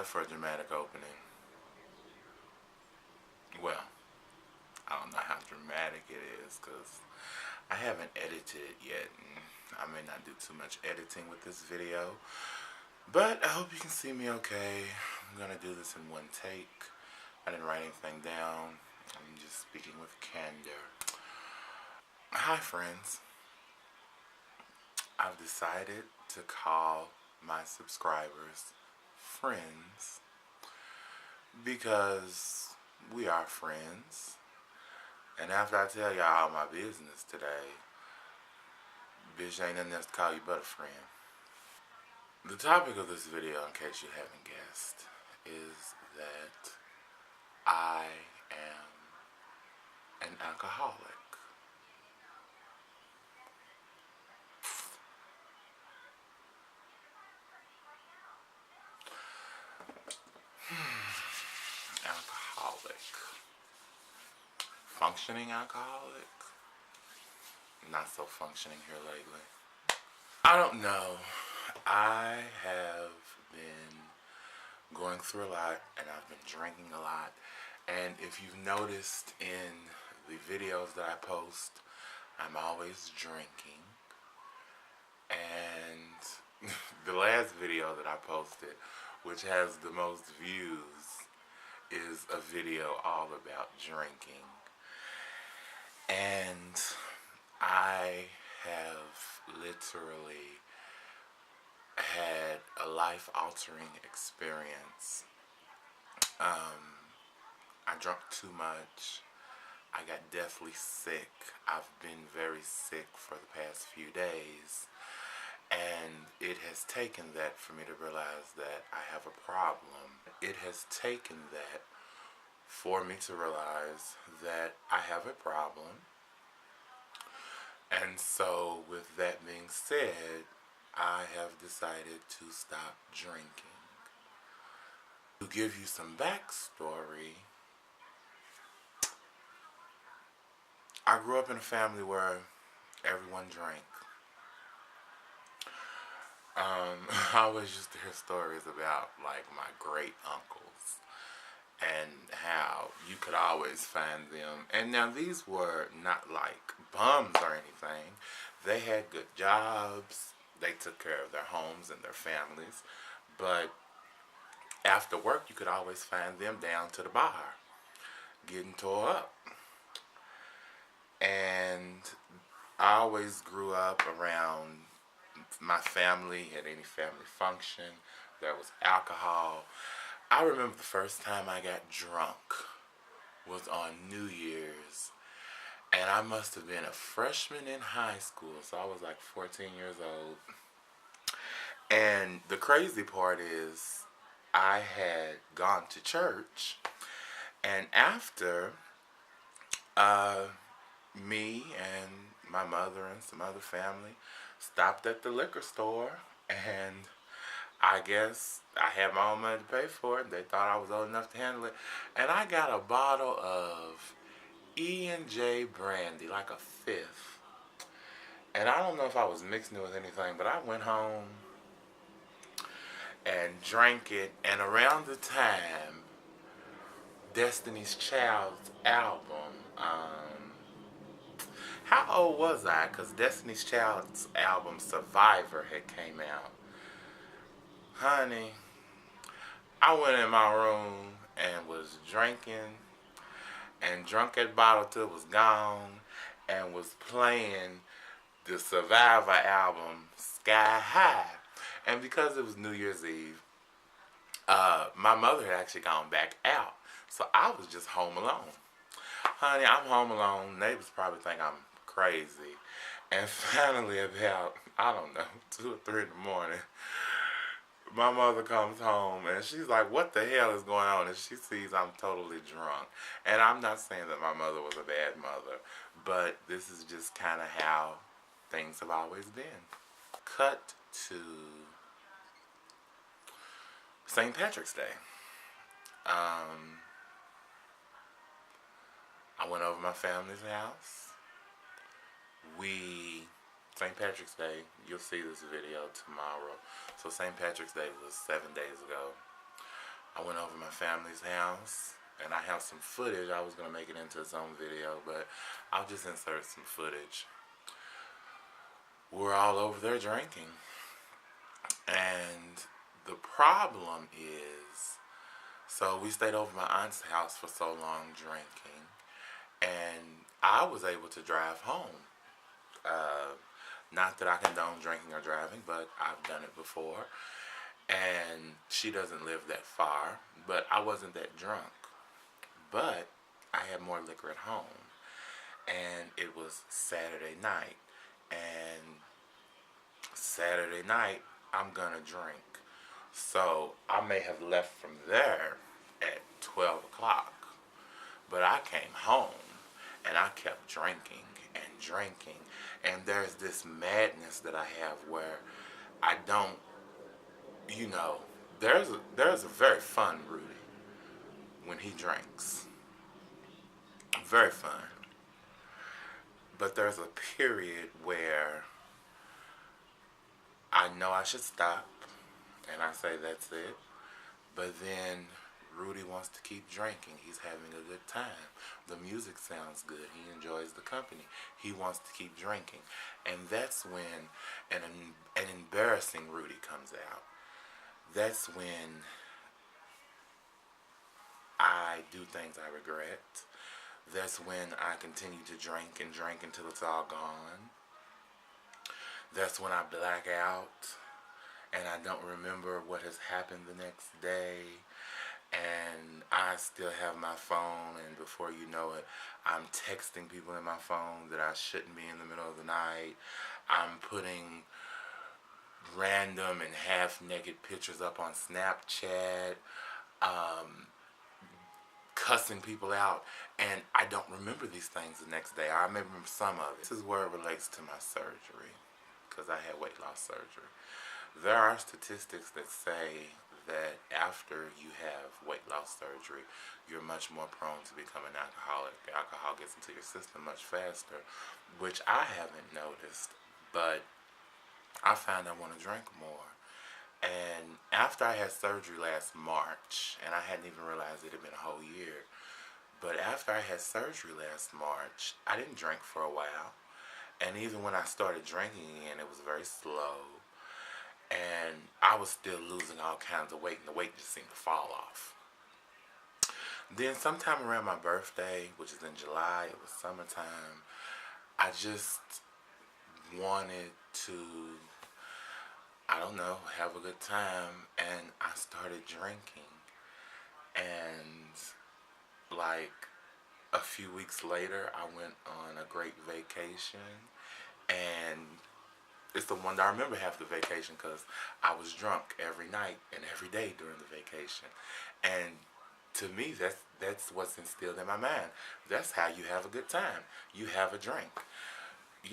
that for a dramatic opening? Well, I don't know how dramatic it is because I haven't edited it yet, and I may not do too much editing with this video. But I hope you can see me okay. I'm going to do this in one take. I didn't write anything down. I'm just speaking with candor. Hi, friends. I've decided to call my subscribers friends because we are friends. And after I tell y'all all my business today, bitch, ain't nothing else to call you but a friend. The topic of this video, in case you haven't guessed, is that I am an alcoholic. Alcoholic. Functioning alcoholic. Not so functioning here lately. I don't know. I have been going through a lot, and I've been drinking a lot. And if you've noticed in the videos that I post, I'm always drinking. And the last video that I posted, which has the most views, is a video all about drinking. And I have literally had a life-altering experience. I drank too much. I got deathly sick. I've been very sick for the past few days. And it has taken that for me to realize that I have a problem. It has taken that for me to realize that I have a problem. And so, with that being said, I have decided to stop drinking. To give you some backstory, I grew up in a family where everyone drank. I always used to hear stories about, like, my great uncles and how you could always find them. And now these were not like bums or anything. They had good jobs. They took care of their homes and their families. But after work, you could always find them down to the bar, getting tore up. And I always grew up around my family. At any family function, there was alcohol. I remember the first time I got drunk was on New Year's, and I must have been a freshman in high school, so I was like 14 years old. And the crazy part is, I had gone to church, and after, me and my mother and some other family stopped at the liquor store, and I guess I had my own money to pay for it. They thought I was old enough to handle it. And I got a bottle of E&J brandy, like a fifth. And I don't know if I was mixing it with anything, but I went home and drank it. And around the time Destiny's Child's album, how old was I? Because Destiny's Child's album Survivor had came out. Honey, I went in my room and was drinking and drunk that bottle till it was gone and was playing the Survivor album Sky High. And because it was New Year's Eve, my mother had actually gone back out. So I was just home alone. Honey, I'm home alone. Neighbors probably think I'm crazy. And finally about, I don't know, 2 or 3 in the morning, my mother comes home and she's like, what the hell is going on? And she sees I'm totally drunk. And I'm not saying that my mother was a bad mother, but this is just kind of how things have always been. Cut to St. Patrick's Day. I went over my family's house. St. Patrick's Day, you'll see this video tomorrow. So St. Patrick's Day was 7 days ago. I went over my family's house, and I have some footage. I was going to make it into its own video, but I'll just insert some footage. We're all over there drinking. And the problem is, so we stayed over my aunt's house for so long drinking, and I was able to drive home. Not that I condone drinking or driving, but I've done it before. And she doesn't live that far, but I wasn't that drunk. But I had more liquor at home. And it was Saturday night. And Saturday night, I'm gonna drink. So I may have left from there at 12 o'clock. But I came home and I kept drinking and drinking. And there's this madness that I have where I don't, there's a very fun Rudy when he drinks. Very fun. But there's a period where I know I should stop, and I say that's it. But then Rudy wants to keep drinking. He's having a good time. The music sounds good. He enjoys the company. He wants to keep drinking. And that's when an embarrassing Rudy comes out. That's when I do things I regret. That's when I continue to drink and drink until it's all gone. That's when I black out and I don't remember what has happened the next day. And I still have my phone, and before you know it, I'm texting people in my phone that I shouldn't be in the middle of the night. I'm putting random and half-naked pictures up on Snapchat, cussing people out, and I don't remember these things the next day. I remember some of it. This is where it relates to my surgery, because I had weight loss surgery. There are statistics that say that after you have weight loss surgery, you're much more prone to become an alcoholic. The alcohol gets into your system much faster, which I haven't noticed, but I found I want to drink more. And after I had surgery last March, and I hadn't even realized it had been a whole year, but after I had surgery last March, I didn't drink for a while. And even when I started drinking again, it was very slow. And I was still losing all kinds of weight, and the weight just seemed to fall off. Then sometime around my birthday, which is in July, it was summertime, I just wanted to, I don't know, have a good time, and I started drinking. And like a few weeks later, I went on a great vacation, and it's the one that I remember half the vacation because I was drunk every night and every day during the vacation. And to me, that's what's instilled in my mind. That's how you have a good time. You have a drink.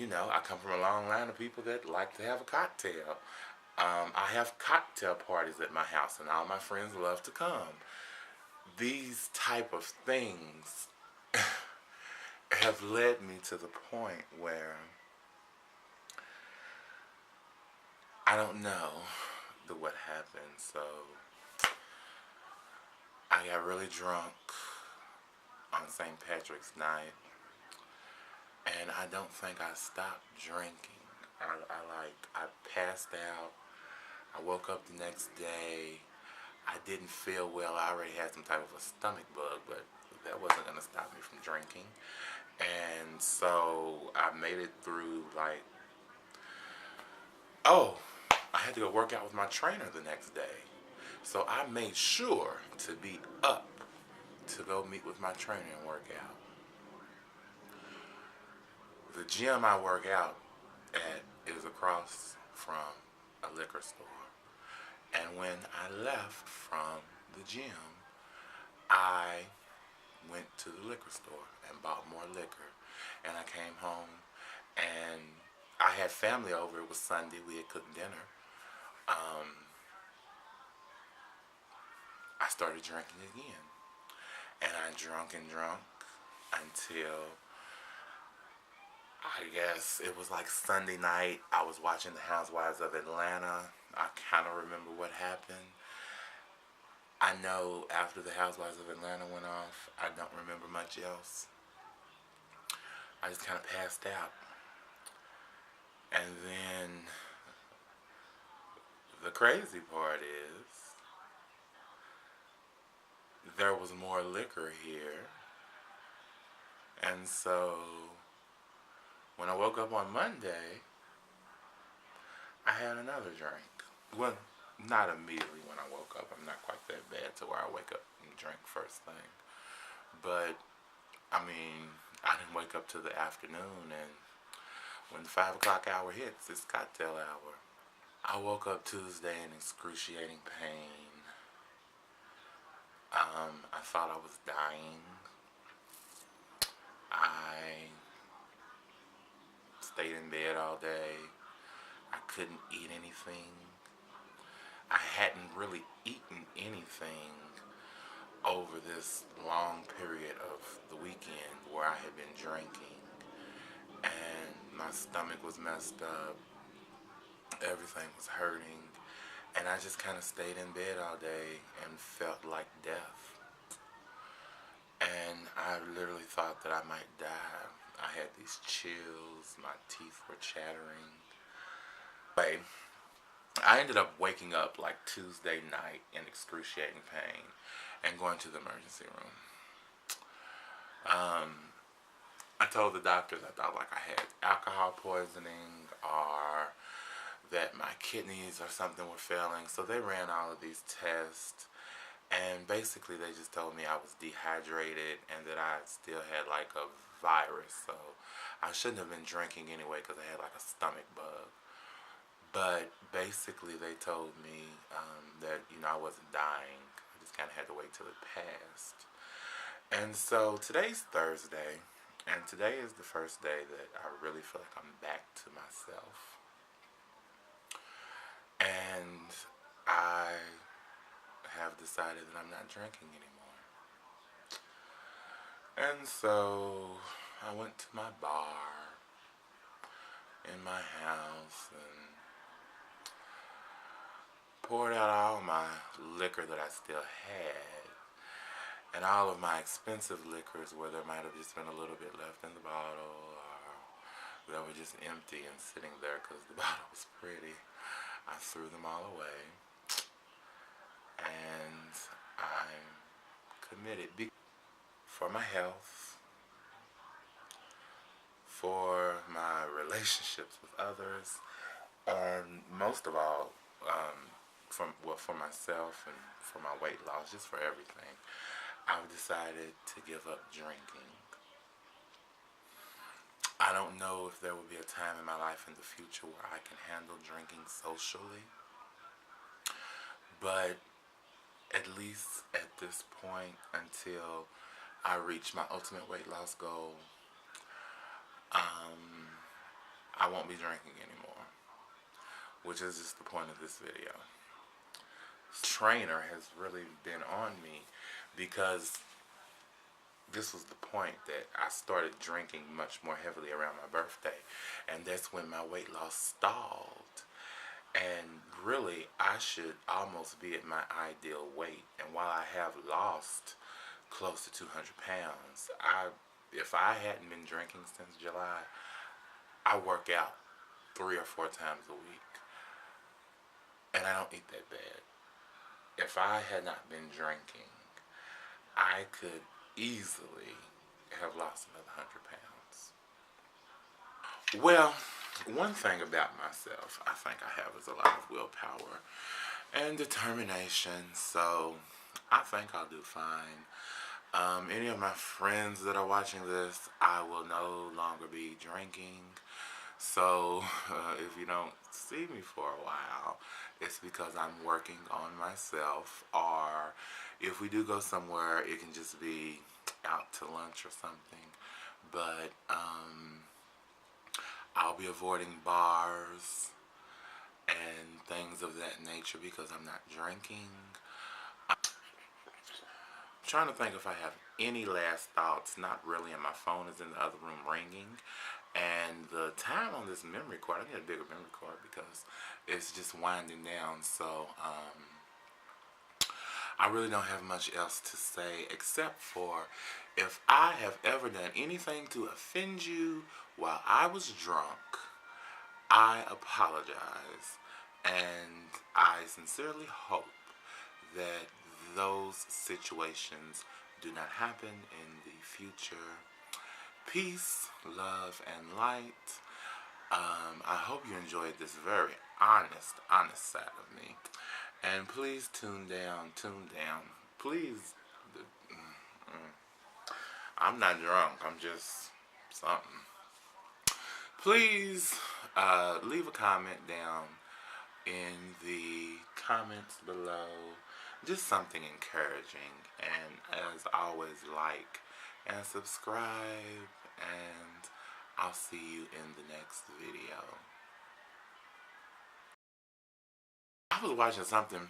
I come from a long line of people that like to have a cocktail. I have cocktail parties at my house, and all my friends love to come. These type of things have led me to the point where I don't know what happened. So I got really drunk on St. Patrick's night, and I don't think I stopped drinking. I passed out. I woke up the next day. I didn't feel well. I already had some type of a stomach bug, but that wasn't going to stop me from drinking. And so I made it through I had to go work out with my trainer the next day. So I made sure to be up to go meet with my trainer and work out. The gym I work out at is across from a liquor store. And when I left from the gym, I went to the liquor store and bought more liquor. And I came home, and I had family over. It was Sunday. We had cooked dinner. I started drinking again. And I drunk until, I guess it was like Sunday night. I was watching The Housewives of Atlanta. I kind of remember what happened. I know after the Housewives of Atlanta went off, I don't remember much else. I just kind of passed out. And then the crazy part is there was more liquor here. And so when I woke up on Monday, I had another drink. Well, not immediately when I woke up. I'm not quite that bad to where I wake up and drink first thing. But, I mean, I didn't wake up till the afternoon, and when the 5 o'clock hour hits, it's cocktail hour. I woke up Tuesday in excruciating pain. I thought I was dying. I stayed in bed all day. I couldn't eat anything. I hadn't really eaten anything over this long period of the weekend where I had been drinking. And my stomach was messed up. Everything was hurting. And I just kind of stayed in bed all day and felt like death. And I literally thought that I might die. I had these chills. My teeth were chattering. Anyway, I ended up waking up like Tuesday night in excruciating pain and going to the emergency room. I told the doctors I thought like I had alcohol poisoning or that my kidneys or something were failing. So they ran all of these tests, and basically they just told me I was dehydrated and that I still had like a virus. So I shouldn't have been drinking anyway because I had like a stomach bug. But basically they told me that, I wasn't dying. I just kind of had to wait till it passed. And so today's Thursday, and today is the first day that I really feel like I'm back to myself. And I have decided that I'm not drinking anymore. And so I went to my bar in my house and poured out all my liquor that I still had. And all of my expensive liquors where there might have just been a little bit left in the bottle or that were just empty and sitting there because the bottle was pretty. I threw them all away. And I'm committed for my health, for my relationships with others, and most of all, for myself and for my weight loss, just for everything. I've decided to give up drinking. I don't know if there will be a time in my life in the future where I can handle drinking socially, but at least at this point, until I reach my ultimate weight loss goal, I won't be drinking anymore, which is just the point of this video. Trainer has really been on me because this was the point that I started drinking much more heavily around my birthday, and that's when my weight loss stalled. And really, I should almost be at my ideal weight. And while I have lost close to 200 pounds, if I hadn't been drinking since July, I work out 3 or 4 times a week, and I don't eat that bad. If I had not been drinking, I could easily have lost another 100 pounds. Well, one thing about myself I think I have is a lot of willpower and determination, so I think I'll do fine. Any of my friends that are watching this, I will no longer be drinking. So if you don't see me for a while, it's because I'm working on myself, or if we do go somewhere, it can just be out to lunch or something. But I'll be avoiding bars and things of that nature because I'm not drinking. I'm trying to think if I have any last thoughts. Not really, and my phone is in the other room ringing. And the time on this memory card, I need a bigger memory card because it's just winding down. So I really don't have much else to say except for if I have ever done anything to offend you while I was drunk, I apologize. And I sincerely hope that those situations do not happen in the future. Peace, love, and light. I hope you enjoyed this very honest side of me. And please tune down. Please, I'm not drunk, I'm just something. Please leave a comment down in the comments below. Just something encouraging. And as always, like and subscribe. And I'll see you in the next video. I was watching something,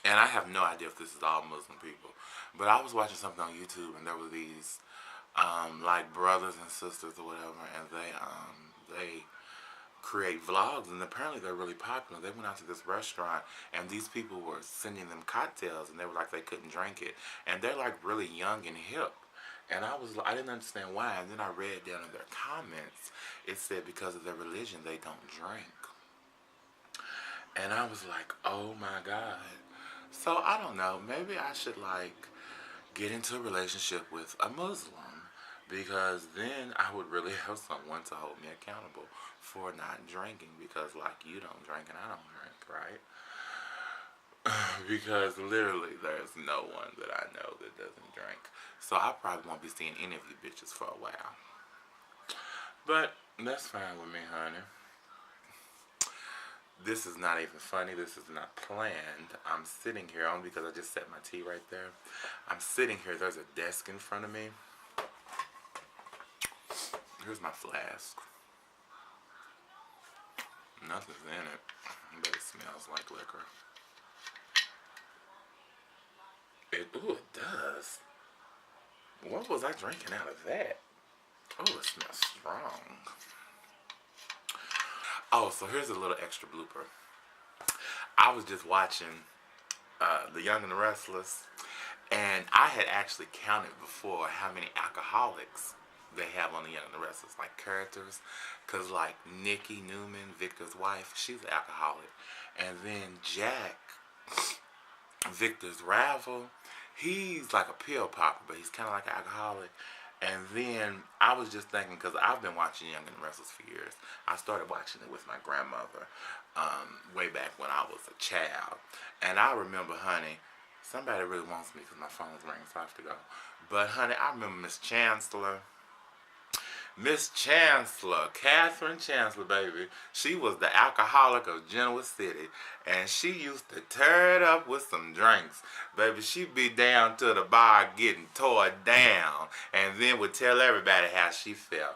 and I have no idea if this is all Muslim people, but I was watching something on YouTube, and there were these like brothers and sisters or whatever, and they create vlogs, and apparently they're really popular. They went out to this restaurant, and these people were sending them cocktails, and they were like they couldn't drink it, and they're like really young and hip. And I didn't understand why. And then I read down in their comments, it said because of their religion they don't drink. And I was like, oh my God. So I don't know. Maybe I should like get into a relationship with a Muslim, because then I would really have someone to hold me accountable for not drinking, because like you don't drink and I don't drink, right? Because literally there's no one that I know that doesn't drink. So I probably won't be seeing any of you bitches for a while. But that's fine with me, honey. This is not even funny. This is not planned. I'm sitting here only because I just set my tea right there. I'm sitting here. There's a desk in front of me. Here's my flask. Nothing's in it, but it smells like liquor. Ooh, it does. What was I drinking out of that? Oh, it smells strong. Oh, so here's a little extra blooper. I was just watching The Young and the Restless, and I had actually counted before how many alcoholics they have on The Young and the Restless, like characters. Because like Nikki Newman, Victor's wife, she's an alcoholic. And then Jack, Victor's rival, he's like a pill popper, but he's kind of like an alcoholic. And then I was just thinking, because I've been watching Young and the Restless for years. I started watching it with my grandmother way back when I was a child. And I remember, honey, somebody really wants me because my phone's ringing, so I have to go. But, honey, I remember Miss Chancellor. Miss Chancellor, Catherine Chancellor, baby. She was the alcoholic of Genoa City. And she used to tear it up with some drinks. Baby, she'd be down to the bar getting tore down. And then would tell everybody how she felt.